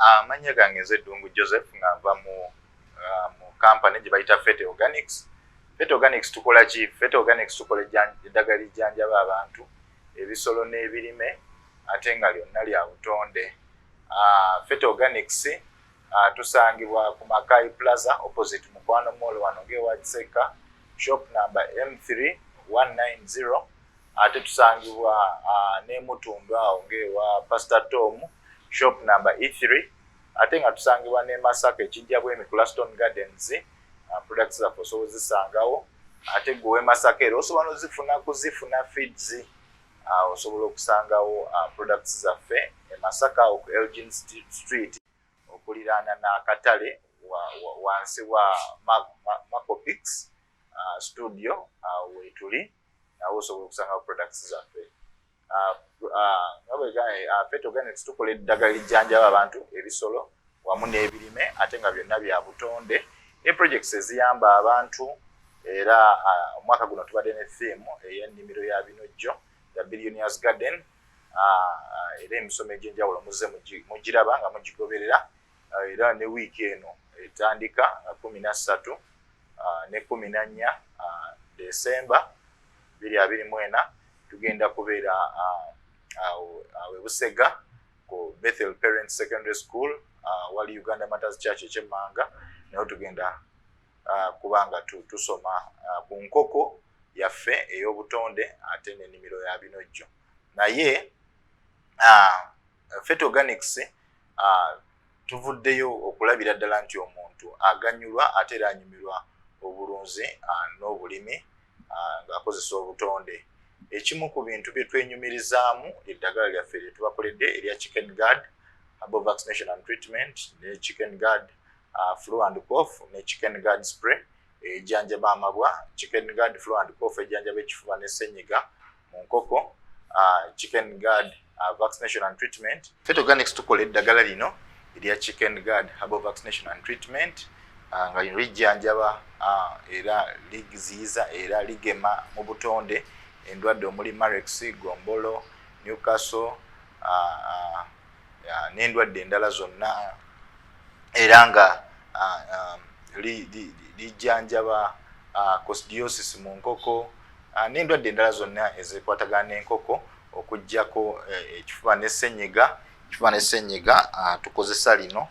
Amanya gange nze Ddungu Joseph ngava mu company gye bayita Fete Organics. Fete Organics tukola ki? Fete Organics tukola eddagala lijjanjaba abantu, ebisolo n'ebirime ate nga lyonna lya butonde. Fete Organics tusangibwa ku Makai Plaza opposite Mukwano Mall wano ng'ewa Kiseka, shop number M3 190. Ate tusangibwa ne Mutundwa awo ng'ewa Pastor Tom, shop number E3. Ate nga tusangibwa ne Masaka ekijja bwemi ku Laston Gardens, products zaffe osobola ozisangawo. Ate gwe Masaka era osobola kuzifuna feeds, osobola okusangawo products zaffe e Masaka ku Elgin Street okuliraana n'akatale wansi wa Macopix studio wetuli nawo osobola okusangawo products zaffe. Fete Organics tukola eddagala lijjanjaba abantu, ebisolo wamu n'ebirime ate nga byonna bya butonde. Ne projects eziyamba abantu era omwaka guno tubadde ne theme ey'ennimiro ya binojjo, the Billionaires Garden. Era emisomo egy'enjawulo muzze mugiraba nga mugigoberera, era ne wiiki eno etandika 13 ne 14 Desemba 2024 tugenda kubeera awe Busega ku Bethel Parents Secondary School wali Uganda Matters Church ekyemmanga, nayo tugenda kubanga tusoma ku nkoko yaffe ey'obutonde ate n'ennimiro ya binojjo. Naye Fete Organics tuvuddeyo okulabira ddala nti omuntu aganyulwa ate era anyumirwa obulunzi n'obulimi ng'akozesa obutonde. Ekimu ku bintu bye twenyumirizaamu eddagala lyaffe lye tubakoledde erya Chicken Guard Herbal Vaccination and Treatment, ne Chicken Guard Flu and Cough, ne Chicken Guard Spray ejjanjaba amabwa, Chicken Guard Flu and Cough ejjanjaba ekifuba ne ssenyiga mu nkoko, Chicken Guard Vaccination and Treatment. Fete Organics tukola eddagala lino erya Chicken Guard Herbal Vaccination and Treatment nga lijjanjaba era liziyiza era ligema mu butonde endwadde omuli Marex, Gombolo, Newcastle n'endwadde endala zonna, era nga lijjanjaba coccidiosis mu nkoko n'endwadde endala zonna ezikwatagana n'enkoko okuggyako ekifuba ne ssenyiga. Tukozesa lino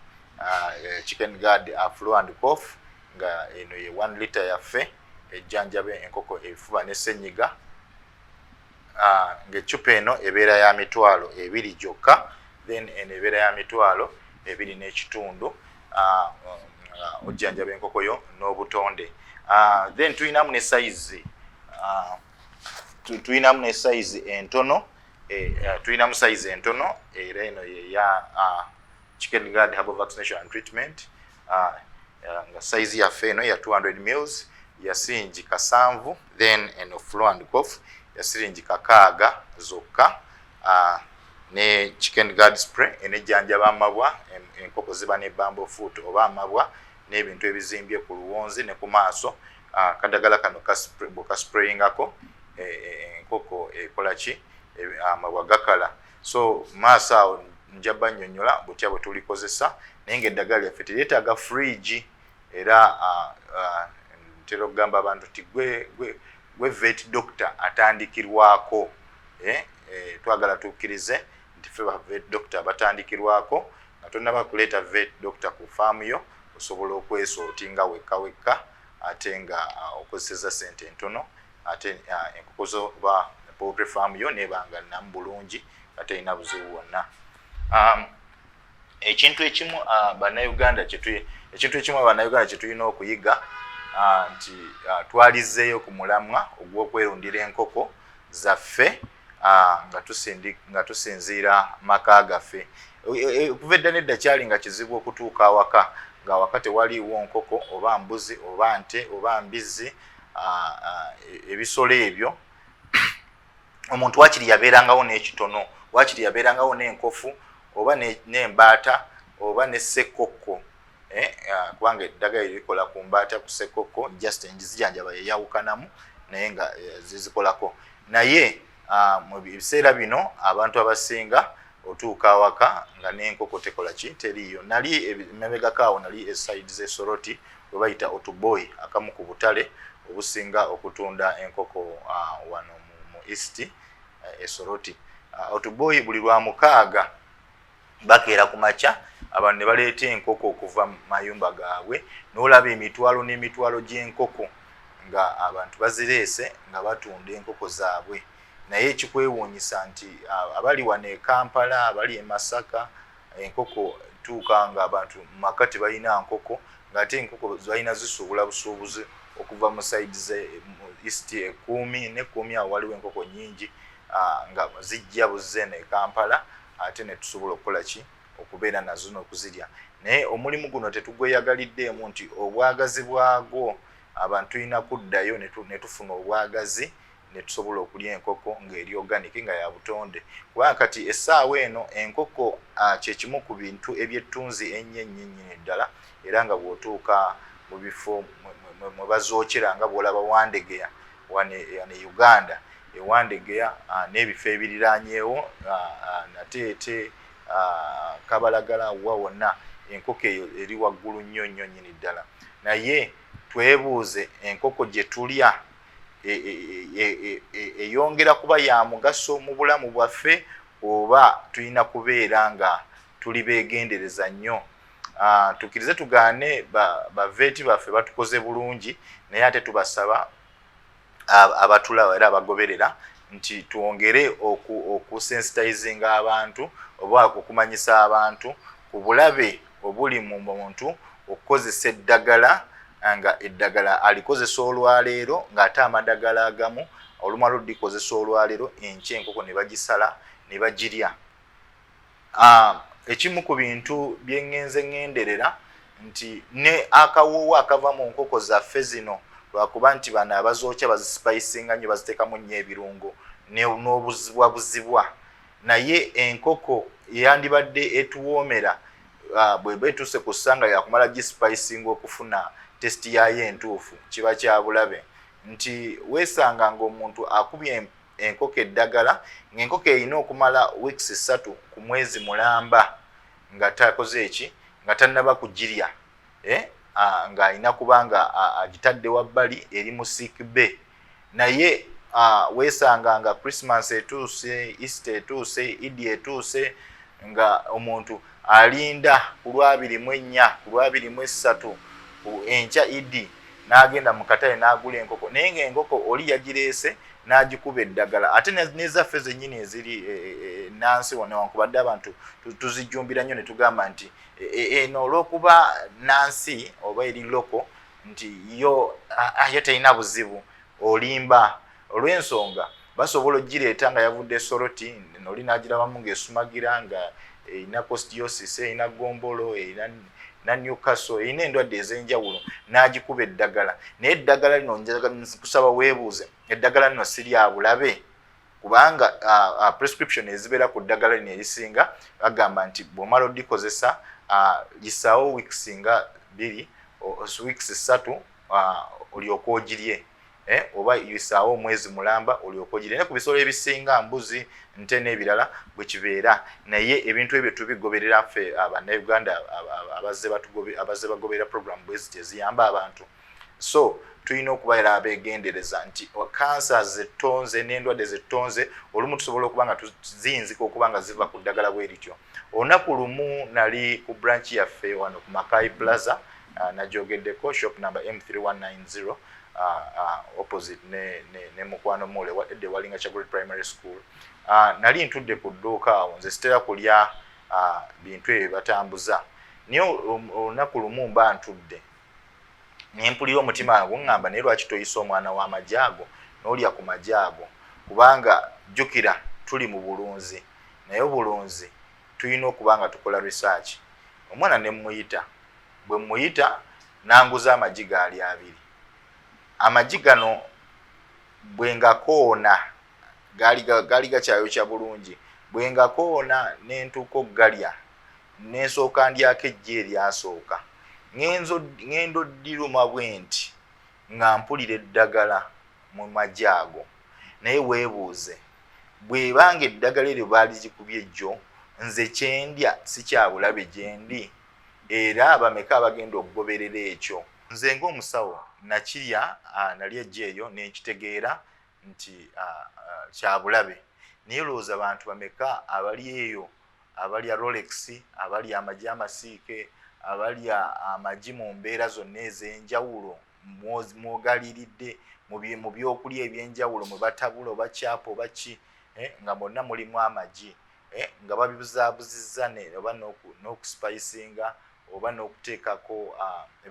Chicken Guard Flu and Cough nga eno ye 1 liter yaffe ejjanjaba enkoko ebifuba ne ssenyiga. Ng'eccupa eno ebeera ya mitwalo 2 gyokka, then eno ebeera ya mitwalo 2 n'ekitundu ojjanjaba enkoko yo n'obutonde. Then tulinamu ne size entono, tulinamu size entono era eno ye ya Chicken Guard Herbal Vaccination and Treatment nga size yaffe eno ya 200 ml ya siringi 7, then eno Flu and Cough ya siringi 6 zokka, ne Chicken Guard Spray enejjanjaba amabwa, enkoko ziba ne bumble foot oba amabwa n'ebintu ebizimbye ku luwonzi ne ku maaso. Kadagala kano kasprayingako enkoko ekola ki, amabwa gakala. So maaso awo njaba nnyonnyola butya bwe tulikozesa, naye ng'eddagala lyaffe teryetaaga fridge era ntera okugamba abantu nti gwe vet doctor atandikirwako. Twagala tukkirize nti ffe ba vet doctor batandikirwako nga tonnaba kuleeta vet doctor ku faamu yo, osobola okwesootinga wekka ate nga okozeseza ssente ntono, ate enkoko zo ba poultry farm yo nebanga nnamu bulungi nga terina buzibu bwonna. Ekintu ekimu bannayuganda kye tulina okuyiga nti twalizzeeyo ku mulamwa ogw'okwerundira enkoko zaffe nga tusinziira maka gaffe. Okuva edda nedda kyali nga kizibu okutuuka awaka ng'awaka tewaliiwo nkoko oba mbuzi oba nte oba mbizzi, ebisolo ebyo omuntu wakiri yabeerangawo n'ekitono, wakiri yabeerangawo n'enkofu oba n'embaata oba ne ssekkokko, kubanga eddagala likola ku mbaata ku ssekkokko, just enzijanjaba yeyawukanamu naye nga zizikolako. Naye mu biseera bino abantu abasinga otuuka awaka nga n'enkoko tekola ki teriiyo. Nali emabegako nali eside z'Essoroti we bayita Otuboy, akamu ku butale obusinga okutunda enkoko wano mu East Essoroti. Otuboy buli lwa mukaaga bakeera ku makya abantu ne baleeta enkoko okuva mu mayumba gaabwe, n'olaba emitwalo n'emitwalo gy'enkoko nga abantu bazireese nga batunda enkoko zaabwe. Naye ekikwewuunyisa nti abali wano e Kampala, abali e Masaka, enkoko tuuka nga abantu mu maka tebalina nkoko, ng'ate enkoko zalina zisuubula busuubuzi okuva mu side ze East Ekkuumi n'Ekkuumi awo waliwo enkoko nnyingi nga zijja buzze ne Kampala, ate ne tusobola okukola ki okubeera nazo n'okuzirya. Naye omulimu guno tetugweyagaliddeemu nti obwagazi bwagwo abantu tulina kuddayo ne tufuna obwagazi ne tusobola okulya enkoko ng'eri organic nga ya butonde. Kubanga kati essaawa eno enkoko kye kimu ku bintu ebyettunzi ennyo ddala, era nga bw'otuuka mu bifo mwe bazookera nga bw'olaba Wandegeya wano e Uganda, Wandegeya n'ebifo ebiriraanyeewo Nateete, Kabalagala wa wonna enkoko eyo eri waggulu nnyo ddala. Naye twebuuze enkoko gye tulya eyongera kuba ya mugaso mu bulamu bwaffe oba tulina kubeera nga tuli beegendereza nnyo? Tukkirize tugaane baveeti baffe batukoze bulungi, naye ate tubasaba abatulaba era abagoberera nti twongere okusensitizinga abantu oba okumanyisa abantu ku bulabe obuli mu muntu okukozesa eddagala nga eddagala alikozesa olwaleero ng'ate amadagala agamu olumala odikozesa olwaleero enkya enkoko ne bagisala ne bagirya. Ekimu ku bintu bye ŋŋenderera nti ne akawoowo akava mu nkoko zaffe zino lwakuba nti bano abazookya bazisipayisinga nnyo baziteekamu nnyo ebirungo n'obuzibwabuzibwa, naye enkoko yandibadde etuwoomera bweba etuuse ku ssanga yakumala gisipayisinga okufuna tesiti yaayo entuufu, kiba kya bulabe. Nti weesanga ng'omuntu akubye enkoko eddagala ng'enkoko erina okumala wiiki 3 ku mwezi mulamba nga takoze eki, nga tannaba kugirya, ng'alina kubanga agitadde wabbali eri mu sick bay. Naye weesanga nga Christmas etuuse, Easter etuuse, Idi etuuse, nga omuntu alinda ku Lwabiri-4 ku Lwabiri-3 enkya Idi n'agenda mu katale n'agula enkoko, naye ng'enkoko oli yagireese n'agikuba eddagala. Ate n'ezaffe zennyini eziri Nansi wano newankubadde abantu tuzijjumbira nnyo ne tugamba nti eno olw'okuba Nansi oba eri loko nti yo terina buzibu olimba, olw'ensonga basobola ogireeta nga yavudde Essoroti noli n'agirabamu ng'esumagira nga erina costiosis, erina gombolo, erina Newcastle, erina endwadde ez'enjawulo n'agikuba eddagala. Naye eddagala lino nkusaba weebuuze, eddagala lino si lya bulabe? Kubanga prescription ezibeera ku ddagala lino erisinga bagamba nti bw'omala odikozesa gisaawo weeks nga 2 weeks 3 olyoka ogirye, oba yisaawo omwezi mulamba olyoka ogirye. Ne ku bisolo ebisinga mbuzi, nte n'ebirala bwe kibeera, naye ebintu ebyo tubigoberera ffe Abannayuganda abazze bagoberera program bweziti eziyamba abantu. So tulina okubeera abeegendereza nti kansa zettonze n'endwadde zettonze olumu tusobola okuba nga ziyinzika okuba nga ziva ku ddagala bwe lityo. Olunaku lumu nali ku branch yaffe wano ku Makai Plaza, najogeddeko shop number M3190 opposite ne Mukwano Mall edde Walinga Chagulid Primary School. Nali ntudde ku dduuka awo nze sitera kulya bintu ebyo batambuza. Naye olunaku lumu mba ntudde ne mpulira omutima guŋŋamba, naye lwaki toyisa omwana w'amajaago n'olya ku majaago? Kubanga jjukira tuli mu bulunzi, naye obulunzi tulina okuba nga tukola research. Omwana ne mmuyita, bwe mmuyita n'anguza amagi gaali 2. Amagi gano bwe ngakoona gaali gakyayokya bulungi, bwe ngakoona ne ntuuka okugalya ne nsooka ndyako eggi eryasooka. Ngendo oddiruma bwe nti nga mpulira eddagala mu magi ago. Naye weebuuze, bw'ebanga eddagala eryo baali zikubye ejjo nze kyendya si kya bulabe gyendi era bameka abagenda okugoberera ekyo. Nze ng'omusawo nakirya nali ejja eyo nenkitegeera nti kya bulabe, naye lowooza abantu bameka abali eyo abalya Rolex, abalya amagi amasiike, abalya amagi mu mbeera zonna ez'enjawulo mwogaliridde mu byokulya ebyenjawulo mwe batabula oba kyapa oba ki, nga bonna mulimu amagi, nga babibuzaabuzizza oba n'okuspicinga oba n'okuteekako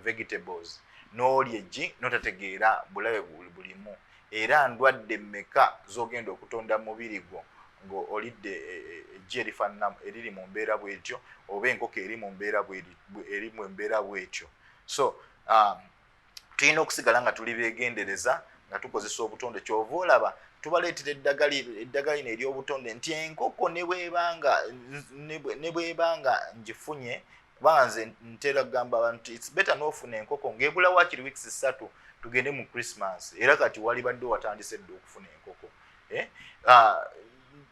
vegetables, n'olya eggi n'otategeera bulabe bulimu. Era ndwadde mmeka z'ogenda okutonda mu mubiri gwo ng'olidde eggi eriri mu mbeera bw'etyo oba enkoko eri mu mbeera bw'etyo. So tulina okusigala nga tuli beegendereza nga tukozesa obutonde. Kyova olaba tubaleetera eddagala lino ery'obutonde nti enkoko ne bwebanga ngifunye, kubanga nze ntera kugamba abantu it's better n'ofuna enkoko ng'ebula waakiri weeks 3 tugende mu Christmas, era kati wali badde watandise dde okufuna enkoko.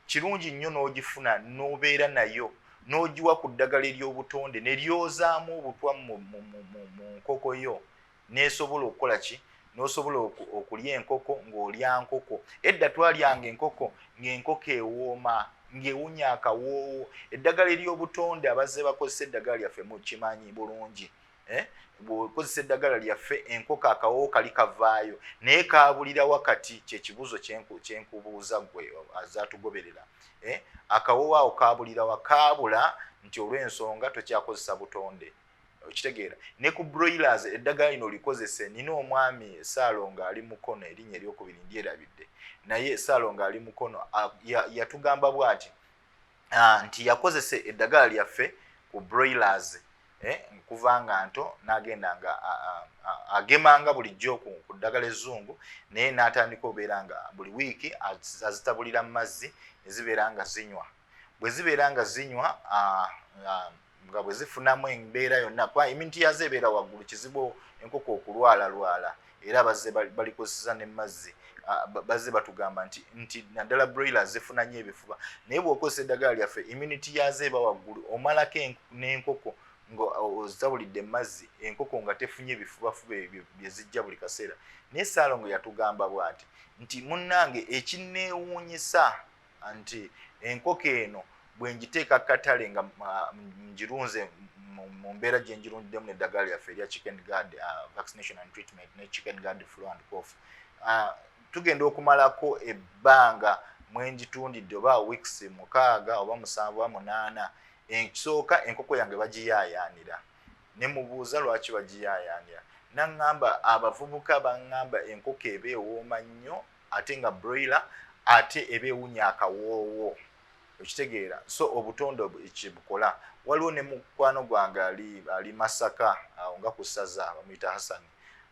Kirungi nnyo n'ogifuna n'obeera nayo n'ogiwa ku ddagala ery'obutonde ne lyozaamu obutwa mu nkoko yo n'esobola okukola ki, n'osobola okulya enkoko ng'olya nkoko. Edda twalyanga enkoko ng'enkoko ewooma ng'ewunya akawoowo. Eddagala ery'obutonde abazze bakozesa eddagala lyaffe mukimanyi bulungi. Bw'okozesa eddagala lyaffe enkoko akawoowo kali kavaayo naye kaabulira wakati. Kyekibuuzo kyenkubuuza gwe azatugoberera. Akawoowo awo kaabulira wakaabula nti olw'ensonga tokyakozesa butonde. Okitegeera ne ku broilers eddagala lino likozese. Nina omwami Saalonga ali Mukono, erinnya eryokubiri ndyerabidde, naye Saalonga ali Mukono yatugamba bw'ati nti yakozesa eddagala lyaffe ku broilers kuva nga nto n'agenda nga agemanga bulijjo ku ddagala ezzungu, naye n'atandika obeera nga buli wiiki azitabulira mu mazzi ne zibeera nga zinywa. Bwe zibeera nga zinywa nga bwe zifunamu embeera yonna, kuba immunity yazo ebeera waggulu, kizibu enkoko okulwala era bazze balikozesa ne mazzi. Bazze batugamba nti naddala broilers zifuna nnyo ebifuba, naye bw'okozesa eddagala lyaffe immunity yazo eba waggulu, omalako n'enkoko ng'ozitabulidde mazzi, enkoko nga tefunye ebifubafuba bye zijja buli kaseera. Naye Saalongo yatugamba bw'ati nti munnange ekinneewuunyisa nti enkoko eno bwe ngiteeka katale nga ngirunze mu mbeera gye ngirundiddemu n'eddagala lyaffe erya Chicken Guard vaccination and treatment ne Chicken Guard flu and cough, tugenda okumalako ebbanga mwe ngitundidde oba weeks 6 oba 7 oba 8. Ekisooka enkoko yange bagiyaayaanira. Ne mubuuza lwaki bagiyaayaanira, naŋŋamba abavubuka baŋŋamba enkoko eba ewooma nnyo ate nga broiler ate eba ewunya akawoowo. Okitegeera. So obutonde ekibukola. Waliwo ne mukwano gwange ali Masaka awo nga ku ssaza bamuyita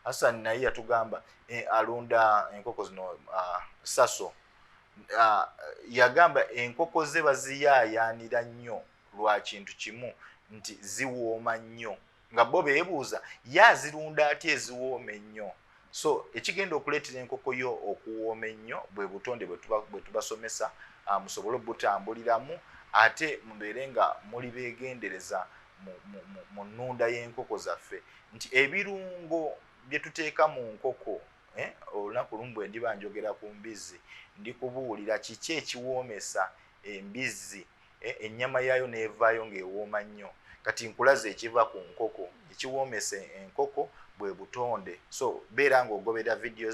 Hassan naye yatugamba alunda enkoko zino Saso. Yagamba enkoko ze baziyaayaanira nnyo lwa kintu kimu nti ziwooma nnyo, nga bo beebuuza yazirunda ati eziwooma ennyo. So ekigenda okuleetera enkoko yo okuwooma ennyo bwe butonde bwe tubasomesa musobole obutambuliramu ate mubeere nga muli beegendereza mu nnunda y'enkoko zaffe nti ebirungo bye tuteeka mu nkoko. Olunaku lumu bwe ndiba njogera ku mbizzi ndikubuulira kiki ekiwoomesa embizzi, ennyama yaayo neevaayo ng'ewooma nnyo. Kati nkulaze ekiva ku nkoko, ekiwoomesa enkoko bwe butonde. So beera ng'ogoberera videos